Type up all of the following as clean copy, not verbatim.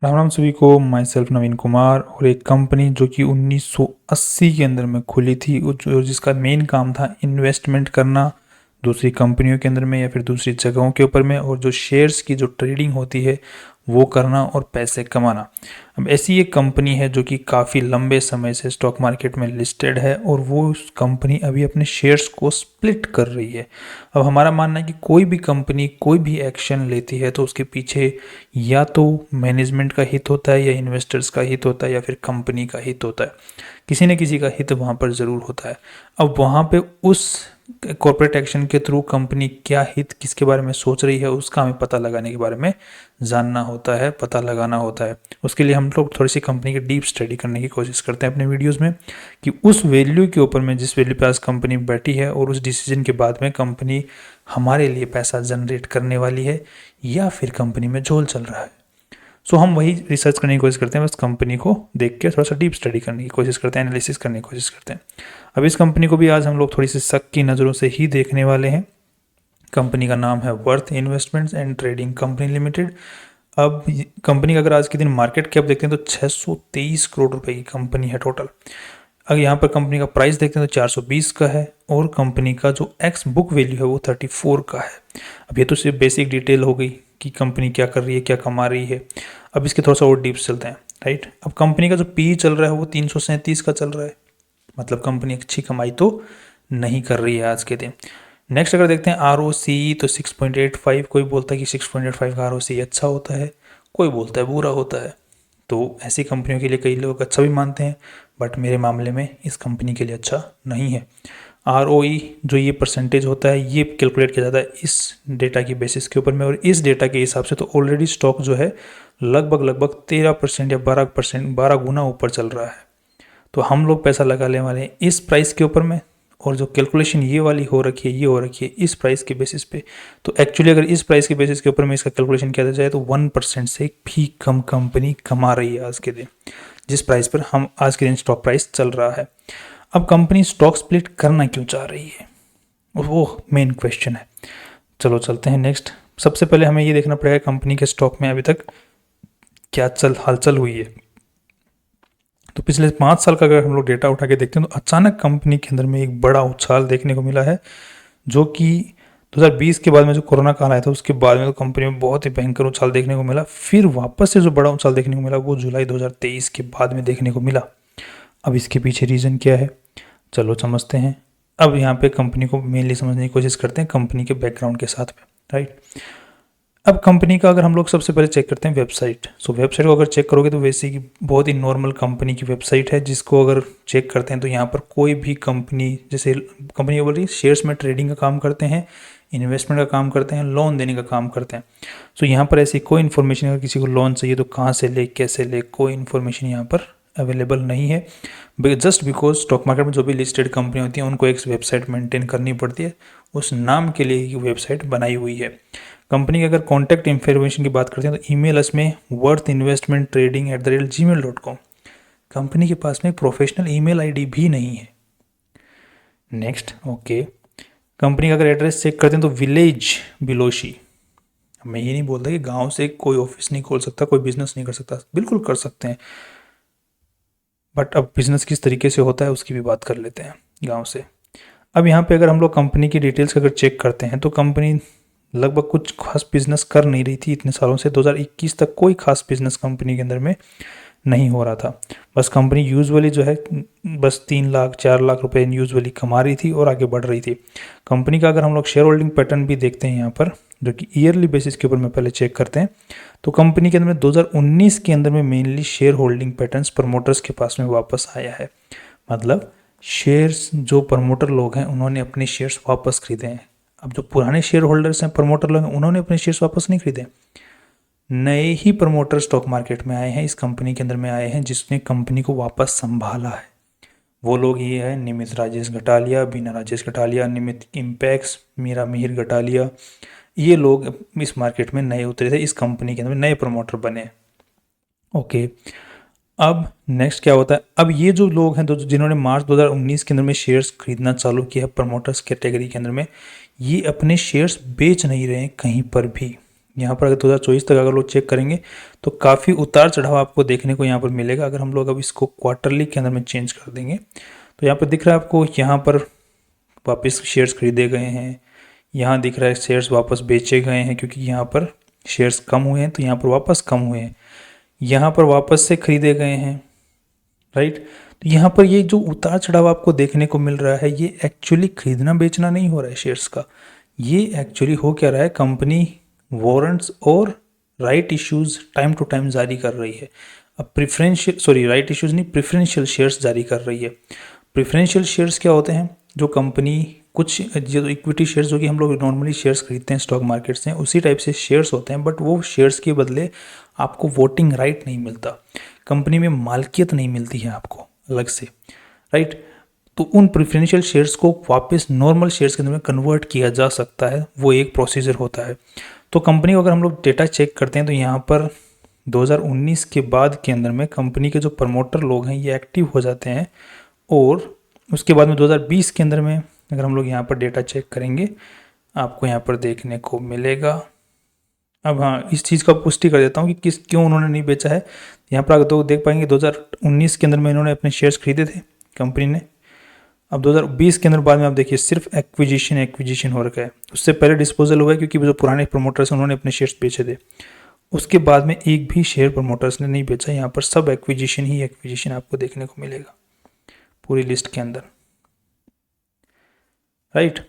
राम राम सभी को। My self नवीन कुमार। और एक कंपनी जो कि 1980 के अंदर में खुली थी, जिसका मेन काम था इन्वेस्टमेंट करना दूसरी कंपनियों के अंदर में या फिर दूसरी जगहों के ऊपर में, और जो शेयर्स की जो ट्रेडिंग होती है वो करना और पैसे कमाना। अब ऐसी एक कंपनी है जो कि काफ़ी लंबे समय से स्टॉक मार्केट में लिस्टेड है, और वो कंपनी अभी अपने शेयर्स को स्प्लिट कर रही है। अब हमारा मानना है कि कोई भी कंपनी कोई भी एक्शन लेती है तो उसके पीछे या तो मैनेजमेंट का हित होता है, या इन्वेस्टर्स का हित होता है, या फिर कंपनी का हित होता है। किसी न किसी का हित वहाँ पर ज़रूर होता है। अब वहाँ पे उस कॉर्पोरेट एक्शन के थ्रू कंपनी क्या हित किसके बारे में सोच रही है उसका हमें पता लगाने के बारे में जानना होता है, पता लगाना होता है। उसके लिए हम लोग थोड़ी सी कंपनी की डीप स्टडी करने की कोशिश करते हैं अपने वीडियोस में, कि उस वैल्यू के ऊपर में जिस वैल्यू पे आज कंपनी बैठी है और उस डिसीजन के बाद में कंपनी हमारे लिए पैसा जनरेट करने वाली है या फिर कंपनी में झोल चल रहा है। सो हम वही रिसर्च करने की कोशिश करते हैं, बस कंपनी को देख के थोड़ा सा डीप स्टडी करने की कोशिश करते हैं, एनालिसिस करने की कोशिश करते हैं। अब इस कंपनी को भी आज हम लोग थोड़ी सी शक की नज़रों से ही देखने वाले हैं। कंपनी का नाम है worth investments and trading company limited. अब कंपनी का अगर आज के दिन मार्केट कैप देखते हैं तो 623 करोड़ रुपए की कंपनी है टोटल। अगर यहाँ पर कंपनी का प्राइस देखते हैं तो 420 का है, और कंपनी का जो एक्स बुक वैल्यू है वो 34 का है। अब ये तो सिर्फ बेसिक डिटेल हो गई कि कंपनी क्या कर रही है, क्या कमा रही है। अब इसके थोड़ा सा और डीप चलते हैं, राइट। अब कंपनी का जो पी चल रहा है वो 337 का चल रहा है, मतलब कंपनी अच्छी कमाई तो नहीं कर रही है आज के दिन। नेक्स्ट अगर देखते हैं आर तो 6.85। कोई बोलता है कि 6.85 का आर अच्छा होता है, कोई बोलता है बुरा होता है। तो ऐसी कंपनियों के लिए कई लोग अच्छा भी मानते हैं, बट मेरे मामले में इस कंपनी के लिए अच्छा नहीं है। आर जो ये परसेंटेज होता है ये कैलकुलेट किया जाता है इस डेटा की बेसिस के ऊपर में, और इस डेटा के हिसाब से तो ऑलरेडी स्टॉक जो है लगभग 13% या 12 गुना ऊपर चल रहा है। तो हम लोग पैसा लगा लेने वाले हैं इस प्राइस के ऊपर में, और जो कैलकुलेशन ये वाली हो रखी है ये हो रखी है इस प्राइस के बेसिस पे। तो एक्चुअली अगर इस प्राइस के बेसिस के ऊपर में इसका कैलकुलेशन किया जाए तो 1% से भी कम कंपनी कमा रही है आज के दिन, जिस प्राइस पर हम आज के दिन स्टॉक प्राइस चल रहा है। अब कंपनी स्टॉक स्प्लिट करना क्यों चाह रही है, वो मेन क्वेश्चन है। चलो चलते हैं नेक्स्ट। सबसे पहले हमें ये देखना पड़ेगा कंपनी के स्टॉक में अभी तक क्या हलचल हुई है। तो पिछले 5 साल का अगर हम लोग डेटा उठा के देखते हैं तो अचानक कंपनी के अंदर में एक बड़ा उछाल देखने को मिला है, जो कि 2020 के बाद में जो कोरोना काल आया था उसके बाद में तो कंपनी में बहुत ही भयंकर उछाल देखने को मिला। फिर वापस से जो बड़ा उछाल देखने को मिला वो जुलाई 2023 के बाद में देखने को मिला। अब इसके पीछे रीज़न क्या है, चलो समझते हैं। अब यहाँ पे कंपनी को मेनली समझने की कोशिश करते हैं कंपनी के बैकग्राउंड के साथ में, राइट। अब कंपनी का अगर हम लोग सबसे पहले चेक करते हैं वेबसाइट। सो वेबसाइट को अगर चेक करोगे तो वैसे की बहुत ही नॉर्मल कंपनी की वेबसाइट है, जिसको अगर चेक करते हैं तो यहाँ पर कोई भी कंपनी, जैसे कंपनी बोल रही है शेयर्स में ट्रेडिंग का काम करते हैं, इन्वेस्टमेंट का काम करते हैं, लोन देने का काम करते हैं। सो यहाँ पर ऐसी कोई इन्फॉर्मेशन, अगर किसी को लोन चाहिए तो कहाँ से ले कैसे ले, कोई इन्फॉर्मेशन यहाँ पर अवेलेबल नहीं है। जस्ट बिकॉज स्टॉक मार्केट में जो भी लिस्टेड कंपनी होती हैं उनको एक वेबसाइट मेंटेन करनी पड़ती है, उस नाम के लिए ही वेबसाइट बनाई हुई है। कंपनी की अगर कॉन्टैक्ट इन्फॉर्मेशन की बात करते हैं तो ईमेल इसमें worthinvestmenttrading@gmail.com। कंपनी के पास में प्रोफेशनल ईमेल आईडी भी नहीं है। Next, okay. कंपनी का अगर एड्रेस चेक करते हैं तो विलेज बिलोशी। मैं ये नहीं बोलता कि गांव से कोई ऑफिस नहीं खोल सकता, कोई बिजनेस नहीं कर सकता, बिल्कुल कर सकते हैं, बट अब बिजनेस किस तरीके से होता है उसकी भी बात कर लेते हैं गांव से। अब यहाँ पे अगर हम लोग कंपनी की डिटेल्स अगर चेक करते हैं तो कंपनी लगभग कुछ खास बिजनेस कर नहीं रही थी इतने सालों से। 2021 तक कोई खास बिजनेस कंपनी के अंदर में नहीं हो रहा था। बस कंपनी यूजुअली जो है बस 3 लाख 4 लाख रुपए यूजुअली कमा रही थी और आगे बढ़ रही थी। कंपनी का अगर हम लोग शेयर होल्डिंग पैटर्न भी देखते हैं यहाँ पर, जो कि ईयरली बेसिस के ऊपर में पहले चेक करते हैं, तो कंपनी के अंदर में 2019 के अंदर में mainly share holding patterns promoters के पास में वापस आया है। मतलब शेयर्स जो प्रमोटर लोग हैं उन्होंने अपने शेयर्स वापस खरीदे हैं। अब जो पुराने शेयर होल्डर्स हैं, प्रमोटर लोग हैं, उन्होंने अपने शेयर्स वापस नहीं खरीदे। नए ही प्रमोटर स्टॉक मार्केट में आए हैं, इस कंपनी के अंदर में आए हैं, जिसने कंपनी को वापस संभाला है। वो लोग ये है निमित राजेश घटालिया, बीना राजेश घटालिया, निमित इम्पैक्स, मीरा मिहिर घटालिया। ये लोग इस मार्केट में नए उतरे थे, इस कंपनी के अंदर नए प्रमोटर बने। ओके, अब नेक्स्ट क्या होता है। अब ये जो लोग हैं जिन्होंने मार्च 2019 के अंदर में शेयर्स खरीदना चालू किया है प्रमोटर्स कैटेगरी के अंदर में, ये अपने शेयर्स बेच नहीं रहे हैं कहीं पर भी। यहाँ पर अगर 2024 तक अगर लोग चेक करेंगे तो काफ़ी उतार चढ़ाव आपको देखने को यहाँ पर मिलेगा। अगर हम लोग अब इसको क्वार्टरली के अंदर में चेंज कर देंगे तो यहाँ पर दिख रहा है आपको, यहाँ पर वापस शेयर्स खरीदे गए हैं, यहाँ दिख रहा है शेयर्स वापस बेचे गए हैं क्योंकि यहाँ पर शेयर्स कम हुए हैं तो यहाँ पर वापस कम हुए हैं, यहाँ पर वापस से खरीदे गए हैं, राइट। तो यहाँ पर ये जो उतार चढ़ाव आपको देखने को मिल रहा है ये एक्चुअली खरीदना बेचना नहीं हो रहा है शेयर्स का, ये एक्चुअली हो क्या रहा है, कंपनी वारंट्स और right issues time to time जारी कर रही है। अब राइट इश्यूज नहीं, प्रेफरेंशियल शेयर्स जारी कर रही है। प्रेफरेंशियल शेयर्स क्या होते हैं, जो कंपनी कुछ जो इक्विटी शेयर्स जो कि हम लोग नॉर्मली शेयर्स खरीदते हैं स्टॉक मार्केट से, उसी टाइप से शेयर्स होते हैं, बट वो शेयर्स के बदले आपको वोटिंग राइट नहीं मिलता, कंपनी में मालकियत नहीं मिलती है आपको अलग से, राइट। तो उन प्रेफरेंशियल शेयर्स को वापस नॉर्मल शेयर्स के अंदर में कन्वर्ट किया जा सकता है, वो एक प्रोसीजर होता है। तो कंपनी को अगर हम लोग डेटा चेक करते हैं तो यहाँ पर 2019 के बाद के अंदर में कंपनी के जो प्रमोटर लोग हैं ये एक्टिव हो जाते हैं, और उसके बाद में 2020 के अंदर में अगर हम लोग यहाँ पर डेटा चेक करेंगे आपको यहाँ पर देखने को मिलेगा। अब हाँ, इस चीज़ का पुष्टि कर देता हूँ कि क्यों उन्होंने नहीं बेचा है। यहाँ पर अगर तो देख पाएंगे 2019 के अंदर में इन्होंने अपने शेयर्स खरीदे थे कंपनी ने। अब 2020 के अंदर बाद में आप देखिए सिर्फ एक्विजिशन हो रखा है, उससे पहले डिस्पोजल हुआ है क्योंकि जो पुराने प्रमोटर्स हैं उन्होंने अपने शेयर्स बेचे थे, उसके बाद में एक भी शेयर प्रमोटर्स ने नहीं बेचा। यहाँ पर सब एक्विजिशन आपको देखने को मिलेगा पूरी लिस्ट के अंदर, राइट।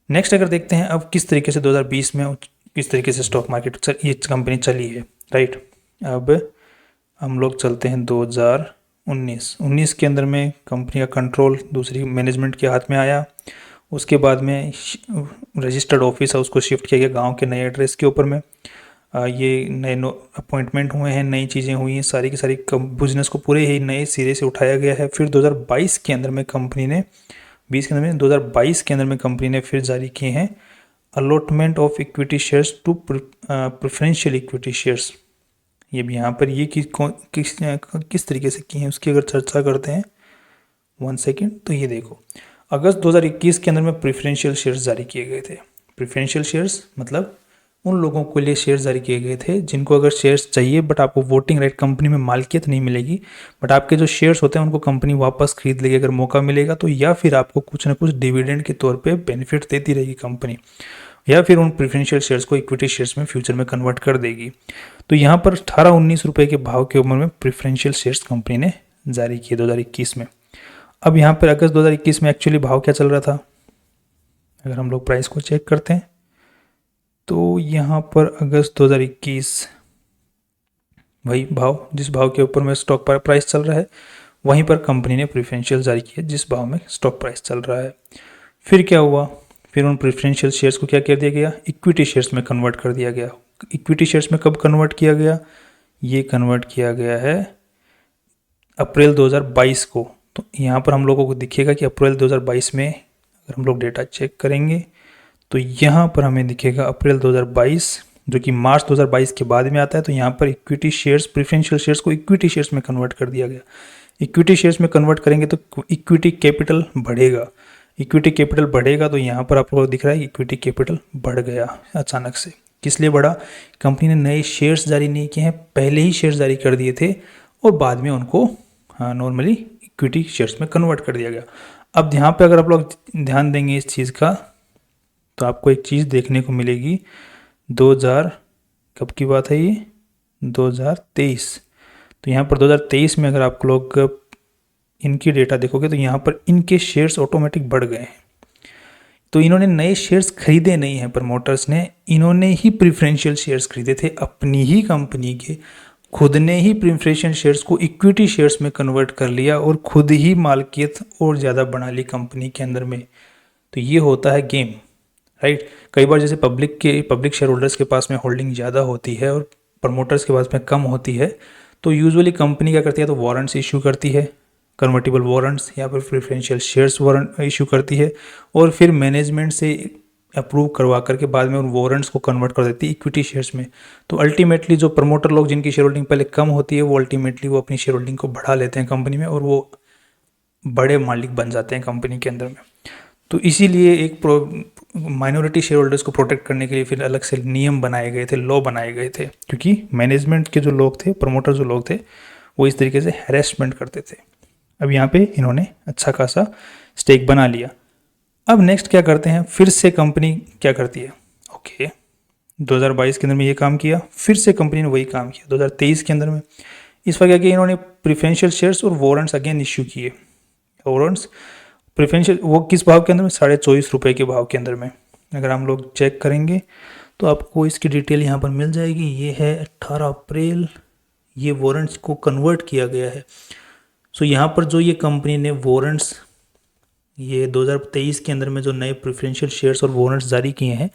नेक्स्ट अगर देखते हैं अब किस तरीके से 2020 में किस तरीके से स्टॉक मार्केट ये कंपनी चली है, राइट। अब हम लोग चलते हैं 2019 के अंदर में कंपनी का कंट्रोल दूसरी मैनेजमेंट के हाथ में आया। उसके बाद में रजिस्टर्ड ऑफिस है उसको शिफ्ट किया गया गांव के नए एड्रेस के ऊपर में। ये नए अपॉइंटमेंट हुए हैं, नई चीज़ें हुई हैं, सारी की सारी बिजनेस को पूरे ही नए सिरे से उठाया गया है। फिर 2022 के अंदर में कंपनी ने 2022 के अंदर में कंपनी ने फिर जारी किए हैं allotment of equity shares to preferential equity shares. ये भी यहाँ पर ये किस तरीके से की हैं उसकी अगर चर्चा करते हैं 1 सेकेंड, तो ये देखो अगस्त 2021 के अंदर में प्रेफरेंशियल शेयर्स जारी किए गए थे। प्रेफरेंशियल शेयर्स मतलब उन लोगों के लिए शेयर्स जारी किए गए थे जिनको अगर शेयर्स चाहिए बट आपको वोटिंग राइट, कंपनी में मालकियत नहीं मिलेगी, बट आपके जो शेयर्स होते हैं उनको कंपनी वापस खरीद लेगी अगर मौका मिलेगा तो, या फिर आपको कुछ ना कुछ डिविडेंड के तौर पे बेनिफिट देती रहेगी कंपनी, या फिर उन प्रेफरेंशियल शेयर्स को इक्विटी शेयर्स में फ्यूचर में कन्वर्ट कर देगी। तो यहाँ पर 18-19 रुपये के भाव के उम्र में प्रेफरेंशियल शेयर्स कंपनी ने जारी किए 2021 में। अब यहाँ पर अगस्त 2021 में एक्चुअली भाव क्या चल रहा था, अगर हम लोग प्राइस को चेक करते हैं तो यहाँ पर अगस्त 2021 वही भाव जिस भाव के ऊपर में स्टॉक प्राइस चल रहा है वहीं पर कंपनी ने प्रेफरेंशियल जारी किया जिस भाव में स्टॉक प्राइस चल रहा है। फिर क्या हुआ, फिर उन प्रेफरेंशियल शेयर्स को क्या कर दिया गया, इक्विटी शेयर्स में कन्वर्ट कर दिया गया। इक्विटी शेयर्स में कब कन्वर्ट किया गया, ये कन्वर्ट किया गया है अप्रैल 2022 को। तो यहाँ पर हम लोगों को दिखेगा कि अप्रैल 2022 में अगर हम लोग डेटा चेक करेंगे तो यहाँ पर हमें दिखेगा अप्रैल 2022 जो कि मार्च 2022 के बाद में आता है। तो यहाँ पर इक्विटी शेयर्स प्रेफरेंशियल शेयर्स को इक्विटी शेयर्स में कन्वर्ट कर दिया गया। इक्विटी शेयर्स में कन्वर्ट करेंगे तो इक्विटी कैपिटल बढ़ेगा, इक्विटी कैपिटल बढ़ेगा तो यहाँ पर आपको दिख रहा है इक्विटी कैपिटल बढ़ गया अचानक से। किस लिए बढ़ा, कंपनी ने नए शेयर्स जारी नहीं किए हैं, पहले ही शेयर्स जारी कर दिए थे और बाद में उनको नॉर्मली इक्विटी शेयर्स में कन्वर्ट कर दिया गया। अब यहाँ पे अगर आप लोग ध्यान देंगे इस चीज़ का तो आपको एक चीज़ देखने को मिलेगी। 2000 कब की बात है ये, 2023। तो यहाँ पर 2023 में अगर आप लोग इनकी डेटा देखोगे तो यहाँ पर इनके शेयर्स ऑटोमेटिक बढ़ गए हैं। तो इन्होंने नए शेयर्स खरीदे नहीं हैं प्रमोटर्स ने, इन्होंने ही प्रेफरेंशियल शेयर्स खरीदे थे अपनी ही कंपनी के, खुद ने ही प्रेफरेंशियल शेयर्स को इक्विटी शेयर्स में कन्वर्ट कर लिया और खुद ही मालकियत और ज़्यादा बना ली कंपनी के अंदर में। तो ये होता है गेम, राइट। कई बार जैसे पब्लिक शेयर होल्डर्स के पास में होल्डिंग ज़्यादा होती है और प्रमोटर्स के पास में कम होती है, तो यूजुअली कंपनी क्या करती है, तो वारंट्स इशू करती है, कन्वर्टिबल वारंट्स या फिर प्रेफरेंशियल शेयर्स वारंट इशू करती है और फिर मैनेजमेंट से अप्रूव करवा करके बाद में उन वारंट्स को कन्वर्ट कर देती है इक्विटी शेयर्स में। तो अल्टीमेटली जो प्रमोटर लोग जिनकी शेयर होल्डिंग पहले कम होती है वो अल्टीमेटली वो अपनी शेयर होल्डिंग को बढ़ा लेते हैं कंपनी में और वो बड़े मालिक बन जाते हैं कंपनी के अंदर में। तो इसीलिए एक माइनॉरिटी शेयर होल्डर्स को प्रोटेक्ट करने के लिए फिर अलग से नियम बनाए गए थे, लॉ बनाए गए थे, क्योंकि मैनेजमेंट के जो लोग थे, प्रमोटर जो लोग थे, वो इस तरीके से हैरेसमेंट करते थे। अब यहाँ पे इन्होंने अच्छा खासा स्टेक बना लिया। अब नेक्स्ट क्या करते हैं, फिर से कंपनी क्या करती है, ओके 2022 के अंदर में ये काम किया, फिर से कंपनी ने वही काम किया 2023 के अंदर में। इस बार क्या किया इन्होंने, प्रिफरेंशियल शेयर्स और वारंट्स अगेन इश्यू किए। वारंट्स प्रेफरेंशियल वो किस भाव के अंदर में, 24.5 के भाव के अंदर में। अगर हम लोग चेक करेंगे तो आपको इसकी डिटेल यहाँ पर मिल जाएगी। ये है 18 अप्रैल, ये वारंट्स को कन्वर्ट किया गया है। सो यहाँ पर जो ये कंपनी ने वारंट्स, ये 2023 के अंदर में जो नए प्रेफरेंशियल शेयर्स और वारंट्स जारी किए हैं,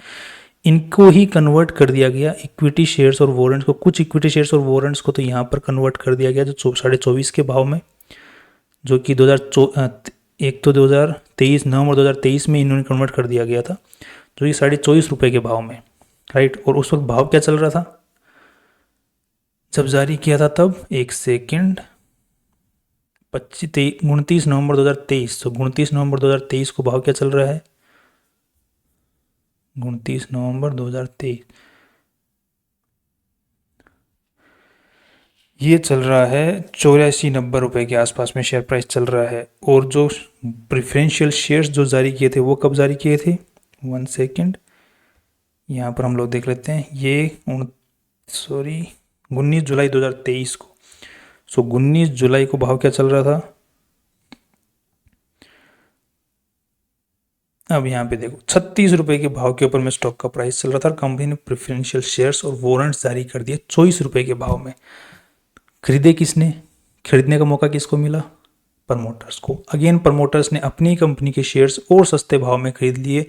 इनको ही कन्वर्ट कर दिया गया इक्विटी शेयर्स और वारंट्स को। कुछ इक्विटी शेयर्स और वारंट्स को तो यहाँ पर कन्वर्ट कर दिया गया जो 24.5 के भाव में, जो कि 2023 नवंबर 2023 में इन्होंने कन्वर्ट कर दिया गया था, जो कि 24.5 के भाव में, राइट। और उस वक्त भाव क्या चल रहा था जब जारी किया था, तब 1 सेकेंड 29 नवंबर 2023, तो 29 नवंबर 2023 को भाव क्या चल रहा है, 29 नवंबर 2023 ये चल रहा है 84-90 रुपये के आसपास में शेयर प्राइस चल रहा है। और जो प्रेफरेंशियल शेयर्स जो जारी किए थे वो कब जारी किए थे, 1 सेकेंड यहाँ पर हम लोग देख लेते हैं, ये 19 जुलाई 2023 को। सो 19 जुलाई को भाव क्या चल रहा था, अब यहाँ पे देखो 36 रुपये के भाव के ऊपर में स्टॉक का प्राइस चल रहा था। कंपनी ने प्रेफरेंशियल शेयर्स और वारंट्स जारी कर दिए 24 रुपये के भाव में। खरीदे किसने, खरीदने का मौका किसको मिला, प्रमोटर्स को। अगेन प्रमोटर्स ने अपनी कंपनी के शेयर्स और सस्ते भाव में खरीद लिए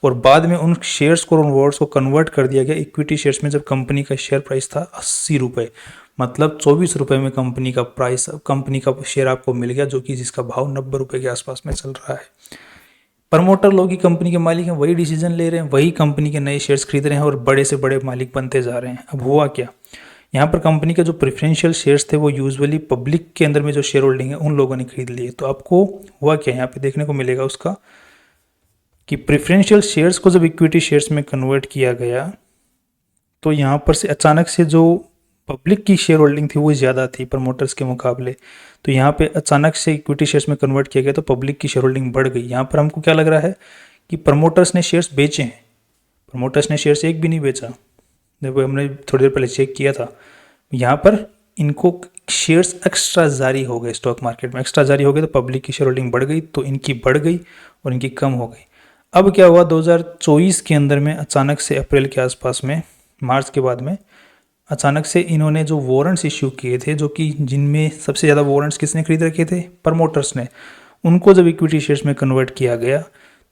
और बाद में उन शेयर्स को, उन वारंट्स को कन्वर्ट कर दिया गया इक्विटी शेयर्स में। जब कंपनी का शेयर प्राइस था 80 रुपये, मतलब 24 रुपये में कंपनी का प्राइस, कंपनी का शेयर आपको मिल गया, जो कि जिसका भाव 90 रुपये के आसपास में चल रहा है। प्रमोटर लोग ही कंपनी के मालिक हैं, वही डिसीजन ले रहे हैं, वही कंपनी के नए शेयर्स खरीद रहे हैं और बड़े से बड़े मालिक बनते जा रहे हैं। अब हुआ क्या, यहाँ पर कंपनी के जो प्रेफरेंशियल शेयर्स थे वो यूजुअली पब्लिक के अंदर में जो शेयर होल्डिंग है उन लोगों ने खरीद लिए। तो आपको हुआ क्या, यहाँ पे देखने को मिलेगा उसका कि प्रेफरेंशियल शेयर्स को जब इक्विटी शेयर्स में कन्वर्ट किया गया तो यहाँ पर से अचानक से जो पब्लिक की शेयर होल्डिंग थी वो ज़्यादा थी प्रमोटर्स के मुकाबले। तो यहाँ पे अचानक से इक्विटी शेयर्स में कन्वर्ट किया गया तो पब्लिक की शेयर होल्डिंग बढ़ गई। यहाँ पर हमको क्या लग रहा है कि प्रमोटर्स ने शेयर्स बेचे हैं, प्रमोटर्स ने शेयर्स एक भी नहीं बेचा। देखो हमने थोड़ी देर पहले चेक किया था, यहाँ पर इनको शेयर्स एक्स्ट्रा जारी हो गए, स्टॉक मार्केट में एक्स्ट्रा जारी हो गए तो पब्लिक की शेयर होल्डिंग बढ़ गई, तो इनकी बढ़ गई और इनकी कम हो गई। अब क्या हुआ 2024 के अंदर में अचानक से अप्रैल के आसपास में, मार्च के बाद में अचानक से इन्होंने जो वारंट्स इश्यू किए थे, जो कि जिनमें सबसे ज़्यादा वारंट्स किसने खरीद रखे थे, प्रमोटर्स ने, उनको जब इक्विटी शेयर्स में कन्वर्ट किया गया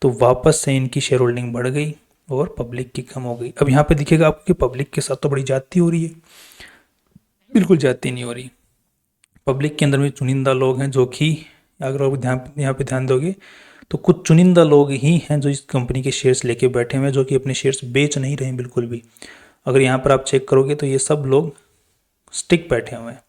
तो वापस से इनकी शेयर होल्डिंग बढ़ गई और पब्लिक की कम हो गई। अब यहाँ पे दिखेगा आपको कि पब्लिक के साथ तो बड़ी ज्यादती हो रही है, बिल्कुल ज्यादती नहीं हो रही। पब्लिक के अंदर में चुनिंदा लोग हैं जो कि, अगर आप यहाँ पे ध्यान दोगे तो कुछ चुनिंदा लोग ही हैं जो इस कंपनी के शेयर्स लेके बैठे हुए हैं, जो कि अपने शेयर्स बेच नहीं रहे हैं बिल्कुल भी। अगर यहाँ पर आप चेक करोगे तो ये सब लोग स्टिक बैठे हुए हैं।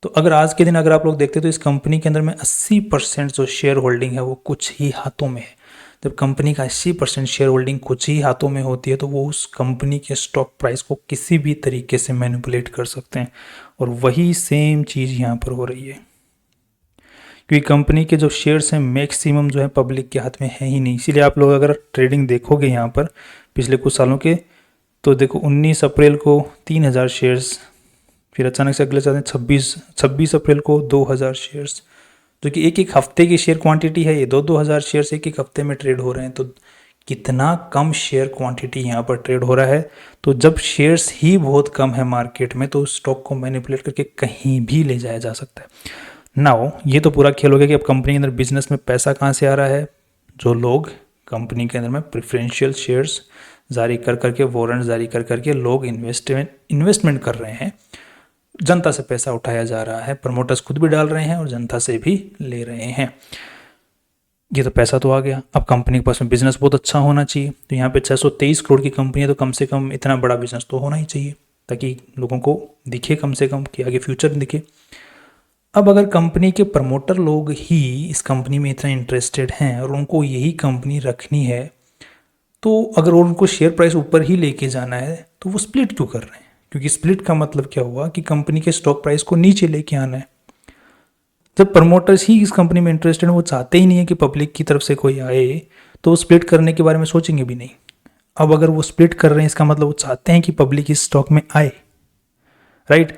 तो अगर आज के दिन अगर आप लोग देखते तो इस कंपनी के अंदर में 80% जो शेयर होल्डिंग है वो कुछ ही हाथों में है। जब कंपनी का 80% शेयर होल्डिंग कुछ ही हाथों में होती है तो वो उस कंपनी के स्टॉक प्राइस को किसी भी तरीके से मैनिपुलेट कर सकते हैं, और वही सेम चीज़ यहाँ पर हो रही है। क्योंकि कंपनी के जो शेयर्स हैं मैक्सिमम जो है पब्लिक के हाथ में है ही नहीं। इसीलिए आप लोग अगर ट्रेडिंग देखोगे यहाँ पर पिछले कुछ सालों के, तो देखो 19 अप्रैल को 3000 शेयर्स, फिर अचानक से अगले साल 26 अप्रैल को 2000 शेयर्स, जो कि एक एक हफ्ते की शेयर क्वांटिटी है। ये 2-2 हज़ार शेयर्स एक एक हफ्ते में ट्रेड हो रहे हैं, तो कितना कम शेयर क्वांटिटी यहाँ पर ट्रेड हो रहा है। तो जब शेयर्स ही बहुत कम है मार्केट में तो स्टॉक को मैनिपुलेट करके कहीं भी ले जाया जा सकता है। नाउ ये तो पूरा खेल हो गया कि अब कंपनी के अंदर बिजनेस में पैसा कहाँ से आ रहा है। जो लोग कंपनी के अंदर में प्रेफरेंशियल शेयर्स जारी कर करके, वारंट जारी कर करके लोग इन्वेस्टमेंट कर रहे हैं, जनता से पैसा उठाया जा रहा है, प्रमोटर्स खुद भी डाल रहे हैं और जनता से भी ले रहे हैं। ये तो पैसा तो आ गया, अब कंपनी के पास में बिजनेस बहुत अच्छा होना चाहिए। तो यहाँ पे 623 करोड़ की कंपनी है तो कम से कम इतना बड़ा बिजनेस तो होना ही चाहिए ताकि लोगों को दिखे कम से कम कि आगे फ्यूचर दिखे। अब अगर कंपनी के प्रमोटर लोग ही इस कंपनी में इतना इंटरेस्टेड हैं और उनको यही कंपनी रखनी है, तो अगर उनको शेयर प्राइस ऊपर ही लेके जाना है तो वो स्प्लिट क्यों कर रहे हैं? क्योंकि स्प्लिट का मतलब क्या हुआ कि कंपनी के स्टॉक प्राइस को नीचे लेके आना है। जब प्रमोटर्स ही इस कंपनी में इंटरेस्टेड हैं, वो चाहते ही नहीं है कि पब्लिक की तरफ से कोई आए, तो वो स्प्लिट करने के बारे में सोचेंगे भी नहीं। अब अगर वो स्प्लिट कर रहे हैं, इसका मतलब वो चाहते हैं कि पब्लिक इस स्टॉक में आए, राइट?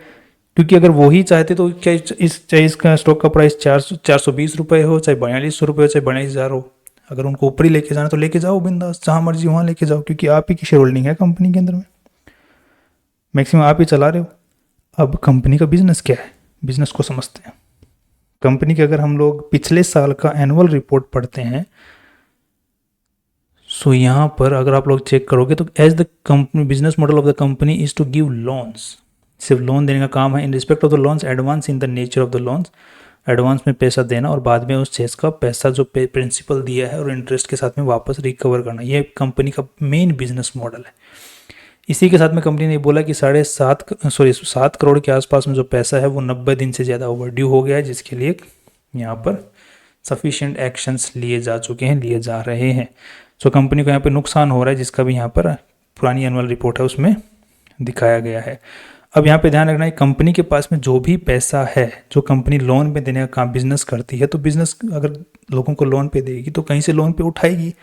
क्योंकि अगर वो ही चाहते तो क्या चाहे इसका स्टॉक का प्राइस 420 रुपये हो, चाहे 4200 रुपये हो, चाहे 42,000 हो, अगर उनको ऊपर ही लेके जाना तो लेके जाओ बिंदास, जहाँ मर्जी वहाँ लेके जाओ, क्योंकि आप ही की शेयर होल्डिंग है कंपनी के अंदर में, मैक्सिमम आप ही चला रहे हो। अब कंपनी का बिजनेस क्या है, बिजनेस को समझते हैं। कंपनी के अगर हम लोग पिछले साल का एनुअल रिपोर्ट पढ़ते हैं, सो यहाँ पर अगर आप लोग चेक करोगे तो as the company business model of the company is to give loans, सिर्फ लोन देने का काम है। In respect of the loans advance in the nature of the loans, advance में पैसा देना और बाद में उस चीज़ का पैसा जो प्रिंसिपल दिया है और इंटरेस्ट के साथ में वापस रिकवर करना, ये कंपनी का मेन बिजनेस मॉडल है। इसी के साथ में कंपनी ने बोला कि 7 करोड़ के आसपास में जो पैसा है वो 90 दिन से ज़्यादा ओवरड्यू हो गया है, जिसके लिए यहाँ पर सफिशिएंट एक्शंस लिए जा चुके हैं, लिए जा रहे हैं। सो कंपनी को यहाँ पे नुकसान हो रहा है, जिसका भी यहाँ पर पुरानी एनुअल रिपोर्ट है उसमें दिखाया गया है। अब यहाँ पे ध्यान रखना है, कंपनी के पास में जो भी पैसा है, जो कंपनी लोन पे देने का काम बिजनेस करती है, तो बिजनेस अगर लोगों को लोन पे देगी तो कहीं से लोन पे उठाएगी,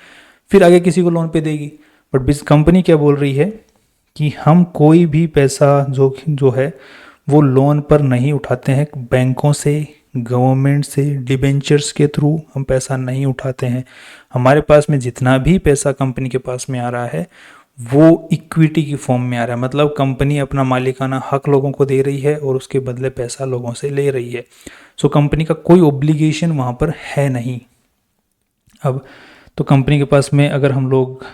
फिर आगे किसी को लोन पे देगी। बट कंपनी क्या बोल रही है कि हम कोई भी पैसा जो है वो लोन पर नहीं उठाते हैं, बैंकों से, गवर्नमेंट से, डिबेंचर्स के थ्रू हम पैसा नहीं उठाते हैं। हमारे पास में जितना भी पैसा कंपनी के पास में आ रहा है वो इक्विटी की फॉर्म में आ रहा है, मतलब कंपनी अपना मालिकाना हक लोगों को दे रही है और उसके बदले पैसा लोगों से ले रही है। सो कंपनी का कोई ओब्लिगेशन वहाँ पर है नहीं। अब तो कंपनी के पास में अगर हम लोग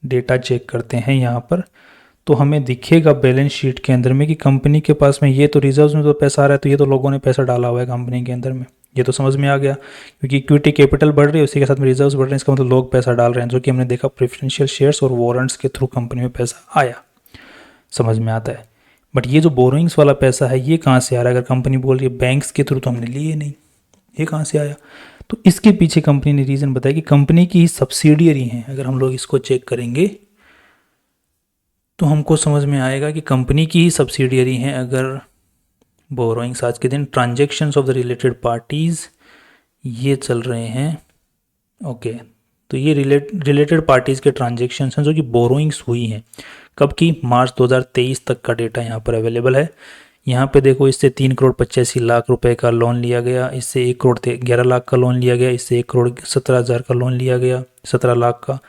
डेटा चेक करते हैं यहाँ पर, तो हमें दिखेगा बैलेंस शीट के अंदर में कि कंपनी के पास में ये तो रिजर्व्स में तो पैसा आ रहा है, तो ये तो लोगों ने पैसा डाला हुआ है कंपनी के अंदर में, ये तो समझ में आ गया। क्योंकि इक्विटी कैपिटल बढ़ रही है, उसी के साथ में रिजर्व्स बढ़ रहे हैं, इसका मतलब लोग पैसा डाल रहे हैं, जो कि हमने देखा प्रेफरेंशियल शेयर्स और वारंट्स के थ्रू कंपनी में पैसा आया, समझ में आता है। बट ये जो बोरोइंग्स वाला पैसा है ये कहाँ से आ रहा है? अगर कंपनी बोल रही है बैंक्स के थ्रू, तो हमने लिए नहीं, ये कहाँ से आया? तो इसके पीछे कंपनी ने रीज़न बताया कि कंपनी की सब्सिडियरी हैं। अगर हम लोग इसको चेक करेंगे तो हमको समझ में आएगा कि कंपनी की ही सब्सिडियरी हैं। अगर बोरोइंग्स आज के दिन transactions of the related parties ये चल रहे हैं, ओके, तो ये रिलेटेड पार्टीज़ के ट्रांजैक्शंस हैं जो कि बोरोइंग्स हुई हैं। कब की? मार्च 2023 तक का डेटा यहाँ पर अवेलेबल है। यहाँ पे देखो, इससे 3,85,00,000 रुपए का लोन लिया गया, इससे 1,11,00,000 का लोन लिया गया, इससे 1,17,000 का लोन लिया गया, 17 लाख का,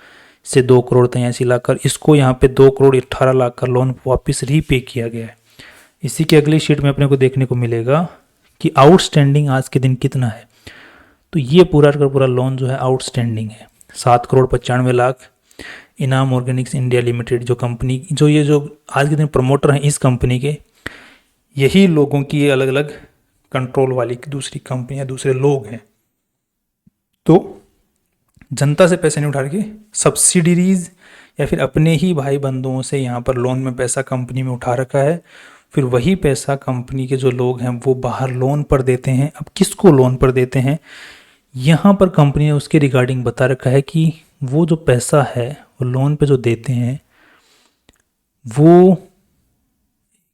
इससे 2,83,00,000 का, इसको यहाँ पे 2,18,00,000 का लोन वापस रीपे किया गया है। इसी के अगली शीट में अपने को देखने को मिलेगा कि आउटस्टैंडिंग आज के दिन कितना है। तो ये पूरा का पूरा लोन जो है आउटस्टैंडिंग है 7,95,00,000। इनाम ऑर्गेनिक्स इंडिया लिमिटेड जो कंपनी, जो आज के दिन प्रमोटर हैं इस कंपनी के, यही लोगों की अलग अलग कंट्रोल वाली दूसरी कंपनियां, दूसरे लोग हैं। तो जनता से पैसे नहीं उठा के सब्सिडीज या फिर अपने ही भाई बंधुओं से यहाँ पर लोन में पैसा कंपनी में उठा रखा है, फिर वही पैसा कंपनी के जो लोग हैं वो बाहर लोन पर देते हैं। अब किसको लोन पर देते हैं, यहाँ पर कंपनी ने उसके रिगार्डिंग बता रखा है कि वो जो पैसा है वो लोन पे जो देते हैं वो,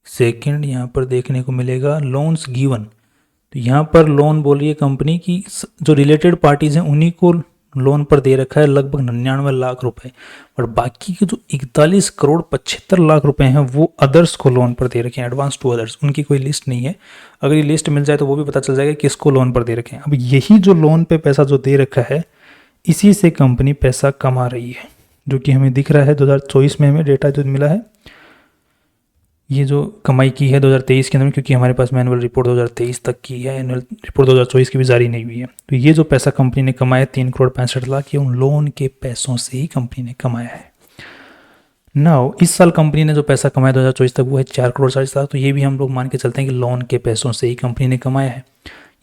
सेकंड यहाँ पर देखने को मिलेगा लोन्स गिवन। तो यहाँ पर लोन बोल रही है कंपनी की जो रिलेटेड पार्टीज हैं उन्हीं को लोन पर दे रखा है लगभग 99 लाख रुपए, और बाकी के जो 41,75,00,000 रुपए हैं वो अदर्स को लोन पर दे रखे हैं, एडवांस टू अदर्स। उनकी कोई लिस्ट नहीं है, अगर ये लिस्ट मिल जाए तो वो भी पता चल जाएगा किसको लोन पर दे रखे हैं। अब यही जो लोन पे पैसा जो दे रखा है, इसी से कंपनी पैसा कमा रही है, जो कि हमें दिख रहा है 2024 में हमें डेटा जो मिला है, ये जो कमाई की है 2023 के अंदर, क्योंकि हमारे पास मैनुअल रिपोर्ट 2023 तक की है, एनुअल रिपोर्ट 2024 की भी जारी नहीं हुई है। तो ये जो पैसा कंपनी ने कमाया 3,65,00,000, ये उन लोन के पैसों से ही कंपनी ने कमाया है। नाउ इस साल कंपनी ने जो पैसा कमाया 2024 तक वो है 4,40,00,000, तो ये भी हम लोग मान के चलते हैं कि लोन के पैसों से ही कंपनी ने कमाया है।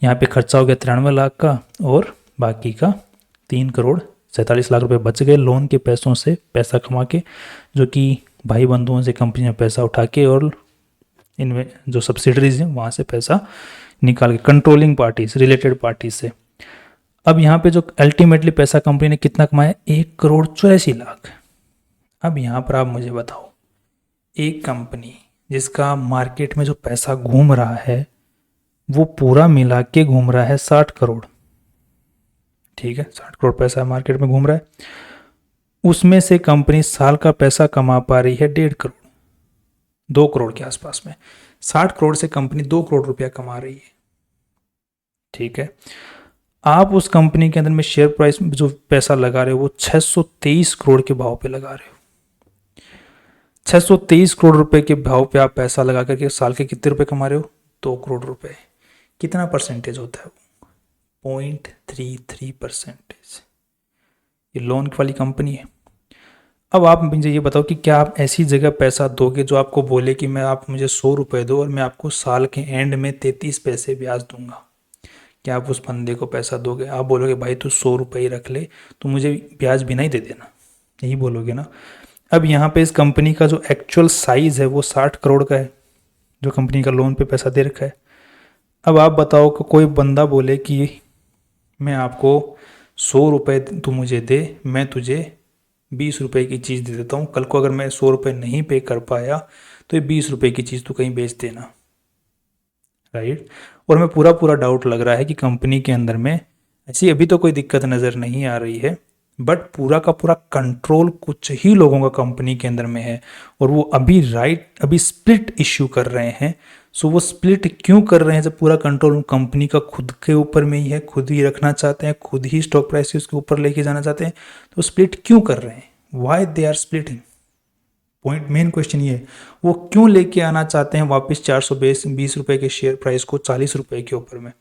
यहाँ पे खर्चा हो गया 93 लाख का और बाकी का 3,47,00,000 रुपये बच गए लोन के पैसों से पैसा कमा के, जो कि भाई बंधुओं से कंपनी ने पैसा उठा के और इनमें जो सब्सिडरीज हैं वहाँ से पैसा निकाल के, कंट्रोलिंग पार्टीज, रिलेटेड पार्टीज से। अब यहाँ पे जो अल्टीमेटली पैसा कंपनी ने कितना कमाया, 1,84,00,000। अब यहाँ पर आप मुझे बताओ, एक कंपनी जिसका मार्केट में जो पैसा घूम रहा है वो पूरा मिला के घूम रहा है 60 करोड़, ठीक है, 60 करोड़ पैसा मार्केट में घूम रहा है, उसमें से कंपनी साल का पैसा कमा पा रही है 1.5 करोड़, 2 करोड़ के आसपास में। 60 करोड़ से कंपनी 2 करोड़ रुपया कमा रही है, ठीक है। आप उस कंपनी के अंदर में शेयर प्राइस में जो पैसा लगा रहे हो वो 623 करोड़ के भाव पे लगा रहे हो। 623 करोड़ रुपए के भाव पे आप पैसा लगा करके साल के कितने रुपए कमा रहे हो? 2 करोड़ रुपए। कितना परसेंटेज होता है वो? 0.33%। ये लोन वाली कंपनी है। अब आप मुझे ये बताओ कि क्या आप ऐसी जगह पैसा दोगे जो आपको बोले कि मैं आप मुझे 100 रुपये दो और मैं आपको साल के एंड में 33 पैसे ब्याज दूंगा? क्या आप उस बंदे को पैसा दोगे? आप बोलोगे भाई तू 100 रुपये ही रख ले, तो मुझे ब्याज भी नहीं दे देना, यही बोलोगे ना। अब यहाँ पे इस कंपनी का जो एक्चुअल साइज है वो 60 करोड़ का है, जो कंपनी का लोन पे पैसा दे रखा है। अब आप बताओ कि कोई बंदा बोले कि मैं आपको 100 रुपये तू मुझे दे, मैं तुझे 20 रुपये की चीज़ दे देता हूँ, कल को अगर मैं 100 रुपये नहीं पे कर पाया तो ये 20 रुपये की चीज़ तू कहीं बेच देना, राइट। और हमें पूरा पूरा डाउट लग रहा है कि कंपनी के अंदर में ऐसी अभी तो कोई दिक्कत नज़र नहीं आ रही है, बट पूरा का पूरा कंट्रोल कुछ ही लोगों का कंपनी के अंदर में है, और वो अभी स्प्लिट इश्यू कर रहे हैं। सो वो स्प्लिट क्यों कर रहे हैं जब पूरा कंट्रोल कंपनी का खुद के ऊपर में ही है, खुद ही रखना चाहते हैं, खुद ही स्टॉक प्राइस उसके ऊपर लेके जाना चाहते हैं, तो स्प्लिट क्यों कर रहे हैं? Why they are splitting? Point main question ये है, वो क्यों लेके आना चाहते हैं वापस 420 रुपए के शेयर प्राइस को 40 रुपए के ऊपर में?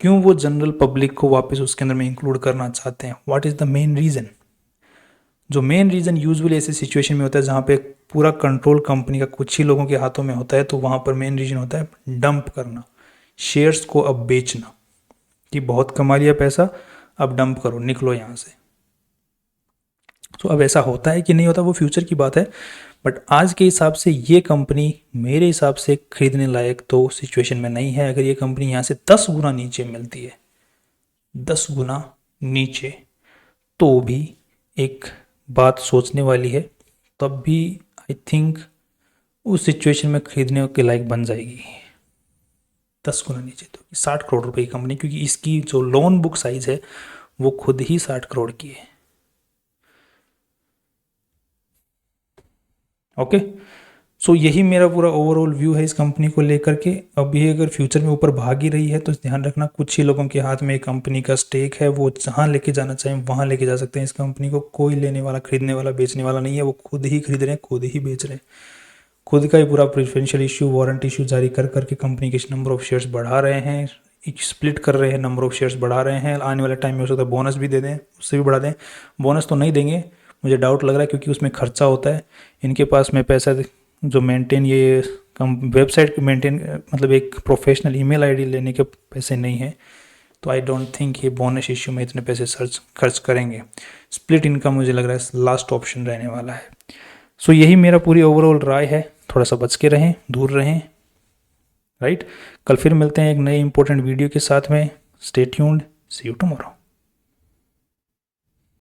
क्यों वो जनरल पब्लिक को वापस उसके अंदर में इंक्लूड करना चाहते हैं? What is the main reason? जो मेन रीजन यूजुअली ऐसे सिचुएशन में होता है जहाँ पे पूरा कंट्रोल कंपनी का कुछ ही लोगों के हाथों में होता है, तो वहाँ पर मेन रीजन होता है डंप करना, शेयर्स को अब बेचना, कि बहुत कमा लिया पैसा, अब डंप करो, निकलो यहाँ से। तो अब ऐसा होता है कि नहीं होता वो फ्यूचर की बात है, बट आज के हिसाब से ये कंपनी मेरे हिसाब से खरीदने लायक तो सिचुएशन में नहीं है। अगर ये कंपनी यहाँ से 10 गुना नीचे मिलती है, 10 गुना नीचे, तो भी एक बात सोचने वाली है, तब भी आई थिंक उस सिचुएशन में खरीदने के लायक बन जाएगी। 10 गुना नीचे तो 60 करोड़ रुपए की कंपनी, क्योंकि इसकी जो लोन बुक साइज है वो खुद ही 60 करोड़ की है। ओके, सो यही मेरा पूरा ओवरऑल व्यू है इस कंपनी को लेकर के। अब ये अगर फ्यूचर में ऊपर भाग ही रही है तो ध्यान रखना कुछ ही लोगों के हाथ में एक कंपनी का स्टेक है, वो जहाँ लेके जाना चाहें वहाँ लेके जा सकते हैं। इस कंपनी को कोई लेने वाला, खरीदने वाला, बेचने वाला नहीं है, वो खुद ही खरीद रहे हैं, खुद ही बेच रहे हैं। खुद का ही पूरा प्रेफरेंशियल इशू, वारंटी इशू जारी कर करके कंपनी के नंबर ऑफ शेयर्स बढ़ा रहे हैं, स्प्लिट कर रहे हैं, नंबर ऑफ शेयर्स बढ़ा रहे हैं। आने वाले टाइम में हो सकता है बोनस भी दे दें, उससे भी बढ़ा दें। बोनस तो नहीं देंगे, मुझे डाउट लग रहा है, क्योंकि उसमें खर्चा होता है। इनके पास में पैसा जो मेंटेन ये वेबसाइट मेंटेन, मतलब एक प्रोफेशनल ईमेल आईडी लेने के पैसे नहीं है, तो आई डोंट थिंक ये बोनस इश्यू में इतने पैसे खर्च करेंगे। स्प्लिट इनकम मुझे लग रहा है लास्ट ऑप्शन रहने वाला है। सो यही मेरा पूरी ओवरऑल राय है। थोड़ा सा बच के रहें, दूर रहें, राइट। कल फिर मिलते हैं एक नए इंपॉर्टेंट वीडियो के साथ में। Stay tuned, see you tomorrow.